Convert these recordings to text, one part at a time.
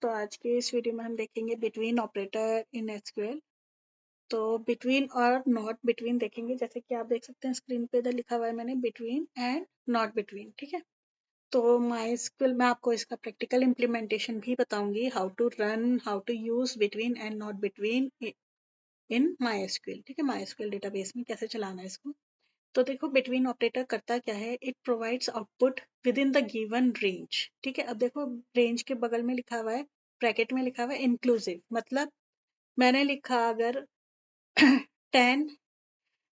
तो आज के इस वीडियो में हम देखेंगे बिटवीन ऑपरेटर इन एसक्यूएल। तो बिटवीन और नॉट बिटवीन देखेंगे, जैसे कि आप देख सकते हैं स्क्रीन पे इधर लिखा हुआ है मैंने बिटवीन एंड नॉट बिटवीन। ठीक है, तो माई एसक्यूएल में आपको इसका प्रैक्टिकल इम्प्लीमेंटेशन भी बताऊंगी, how to run, how to use between and not between in MySQL. ठीक है, माई एसक्यूएल डेटाबेस में कैसे चलाना है इसको। तो देखो बिटवीन ऑपरेटर करता क्या है, it provides output with in the given range. ठीक है, अब देखो रेंज के बगल में लिखा हुआ है, ब्रैकेट में लिखा हुआ है इंक्लूसिव, मतलब मैंने लिखा अगर 10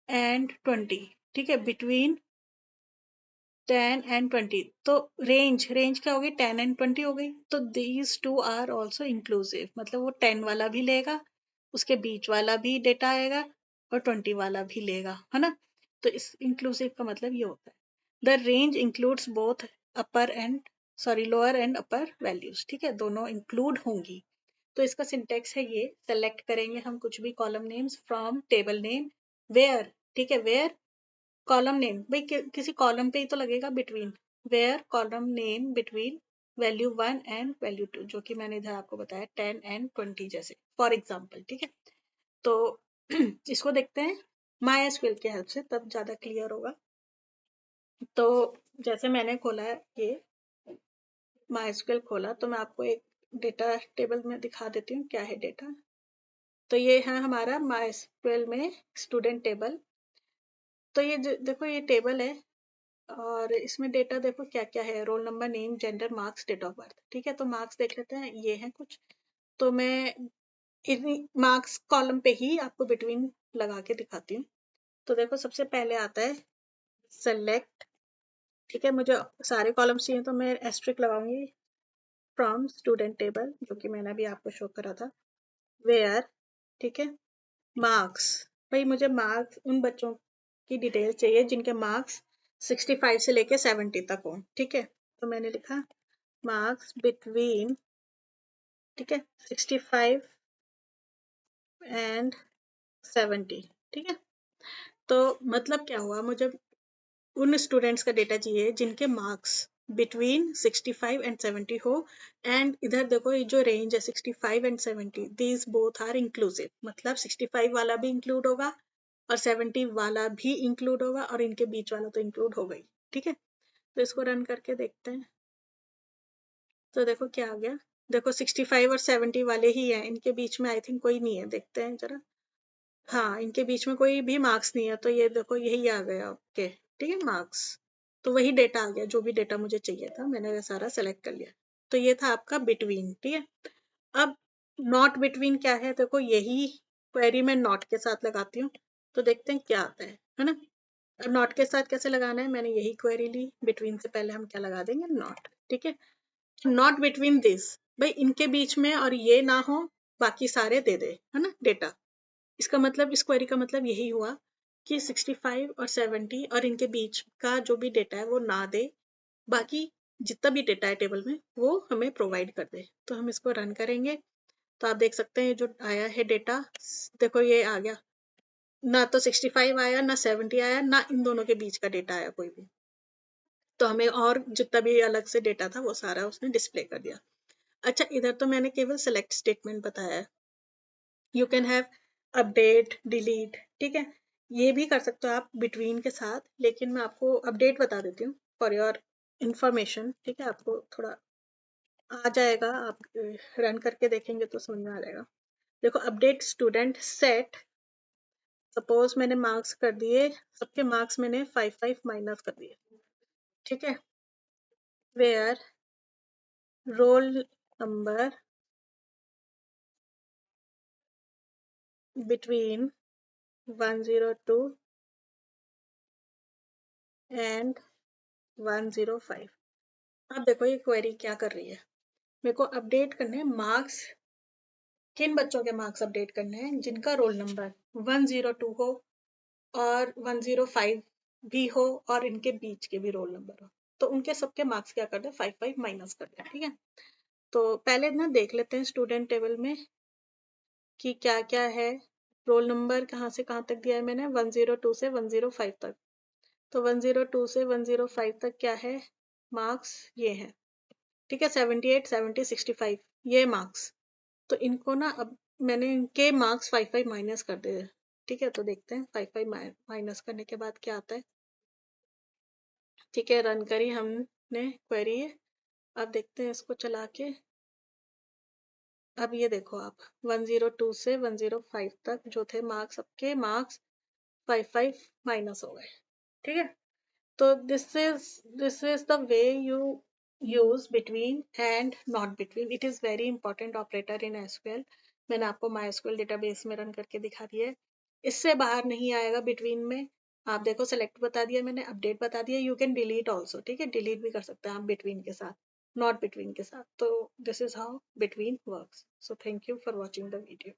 एंड 20, ठीक है, बिटवीन 10 एंड 20, तो रेंज रेंज क्या होगी, 10 एंड 20 हो गई। तो these two are also inclusive, मतलब वो 10 वाला भी लेगा, उसके बीच वाला भी डेटा आएगा और 20 वाला भी लेगा, है ना। तो इस इंक्लूसिव का मतलब ये होता है the range includes both upper and lower and upper values. ठीक है, दोनों इंक्लूड होंगी। तो इसका सिंटेक्स है ये, सेलेक्ट करेंगे हम कुछ भी column names from table name where. ठीक है, वेयर कॉलम नेम, भाई किसी कॉलम पे ही तो लगेगा between, where column name between value 1 and value 2, जो कि मैंने इधर आपको बताया 10 एंड 20 जैसे फॉर एग्जाम्पल। ठीक है, तो इसको देखते हैं माई एसक्यूएल की हेल्प से, तब ज्यादा क्लियर होगा। तो जैसे मैंने खोला है ये माई एसक्यूएल खोला, तो मैं आपको एक डेटा टेबल में दिखा देती हूँ क्या है डेटा। तो ये है हमारा माई एसक्यूएल में स्टूडेंट टेबल। तो ये देखो ये टेबल है और इसमें डेटा देखो क्या क्या है, roll number, name, gender, marks, date of birth. ठीक है, तो मार्क्स देख लेते हैं, ये है कुछ। तो मैं इन मार्क्स कॉलम पे ही आपको बिटवीन लगा के दिखाती हूँ। तो देखो सबसे पहले आता है सेलेक्ट। ठीक है, मुझे सारे कॉलम्स चाहिए तो मैं एस्ट्रिक लगाऊंगी फ्रॉम स्टूडेंट टेबल, जो कि मैंने अभी आपको शो करा था, वेयर। ठीक है, मार्क्स, भाई मुझे मार्क्स उन बच्चों की डिटेल चाहिए जिनके मार्क्स 65 से लेके 70 तक हो। ठीक है, तो मैंने लिखा मार्क्स बिटवीन, ठीक है, 65 एंड 70। ठीक है, तो मतलब क्या हुआ, मुझे उन स्टूडेंट्स का डेटा चाहिए जिनके मार्क्स बिटवीन 65 एंड 70 हो। एंड इधर देखो ये जो रेंज है 65 and 70, these both are inclusive, मतलब 65 वाला भी इंक्लूड होगा और 70 वाला भी इंक्लूड होगा और इनके बीच वाला तो इंक्लूड हो गई। ठीक है, तो इसको रन करके देखते हैं। तो देखो क्या आ गया, देखो 65 और 70 वाले ही हैं, इनके बीच में आई थिंक कोई नहीं है, देखते हैं जरा। हाँ, इनके बीच में कोई भी मार्क्स नहीं है, तो ये देखो यही आ गया। ओके, ठीक है, मार्क्स, तो वही डेटा आ गया, जो भी डेटा मुझे चाहिए था मैंने ये सारा सेलेक्ट कर लिया। तो ये था आपका बिटवीन। ठीक है, अब नॉट बिटवीन क्या है, देखो यही क्वेरी मैं नॉट के साथ लगाती हूँ, तो देखते हैं क्या आता है ना। अब नॉट के साथ कैसे लगाना है, मैंने यही क्वेरी ली, बिटवीन से पहले हम क्या लगा देंगे, नॉट। ठीक है, नॉट बिटवीन दिस, भाई इनके बीच में और ये ना हो, बाकी सारे दे दे, है ना डेटा। इसका मतलब, इस क्वेरी का मतलब यही हुआ कि 65 और 70 और इनके बीच का जो भी डेटा है वो ना दे, बाकी जितना भी डेटा है टेबल में वो हमें प्रोवाइड कर दे। तो हम इसको रन करेंगे, तो आप देख सकते हैं जो आया है डेटा, देखो ये आ गया, ना तो 65 आया ना 70 आया, ना इन दोनों के बीच का डेटा आया कोई भी। तो हमें और जितना भी अलग से डेटा था वो सारा उसने डिस्प्ले कर दिया। अच्छा, इधर तो मैंने केवल सेलेक्ट स्टेटमेंट बताया है, you can have update, delete. ठीक है, ये भी कर सकते हो आप बिटवीन के साथ, लेकिन मैं आपको अपडेट बता देती हूँ फॉर योर इंफॉर्मेशन। ठीक है, आपको थोड़ा आ जाएगा, आप रन करके देखेंगे तो समझ में आ जाएगा। देखो अपडेट स्टूडेंट सेट, सपोज मैंने मार्क्स कर दिए, सबके मार्क्स मैंने 5 माइनस कर दिए। ठीक है, where roll number between 102 and 105। अब देखो ये क्वेरी क्या कर रही है, मेरे को अपडेट करने हैं मार्क्स, किन बच्चों के मार्क्स अपडेट करने हैं जिनका रोल नंबर 102 हो और 105 भी हो और इनके बीच के भी रोल नंबर हो। तो उनके सबके मार्क्स क्या कर दे, 5 माइनस कर दे। ठीक है, तो पहले ना देख लेते हैं स्टूडेंट टेबल में कि क्या क्या है। रोल नंबर कहाँ से कहाँ तक दिया है मैंने, 102 से 105 तक। तो 102 से 105 तक क्या है, मार्क्स ये है। ठीक है, 78, 70, 65 ये मार्क्स। तो इनको ना अब मैंने इनके मार्क्स 5 माइनस कर दिए। ठीक है, तो देखते हैं 5 माइनस करने के बाद क्या आता है। ठीक है, रन करी हमने क्वेरी। अब देखते हैं इसको चला के। अब ये देखो आप 102 से 105 तक जो थे मार्क्स, सबके मार्क्स 5 माइनस हो गए। ठीक है, तो this is the way you use between and not between. It is very important operator in SQL. मैंने आपको MySQL डेटाबेस में रन करके दिखा दिया है। इससे बाहर नहीं आएगा बिटवीन में। आप देखो सेलेक्ट बता दिया मैंने, अपडेट बता दिया, यू कैन डिलीट ऑल्सो। ठीक है, डिलीट भी कर सकते हैं आप बिटवीन के साथ, नॉट बिटवीन के साथ। तो this is how between works. So thank you for watching the video.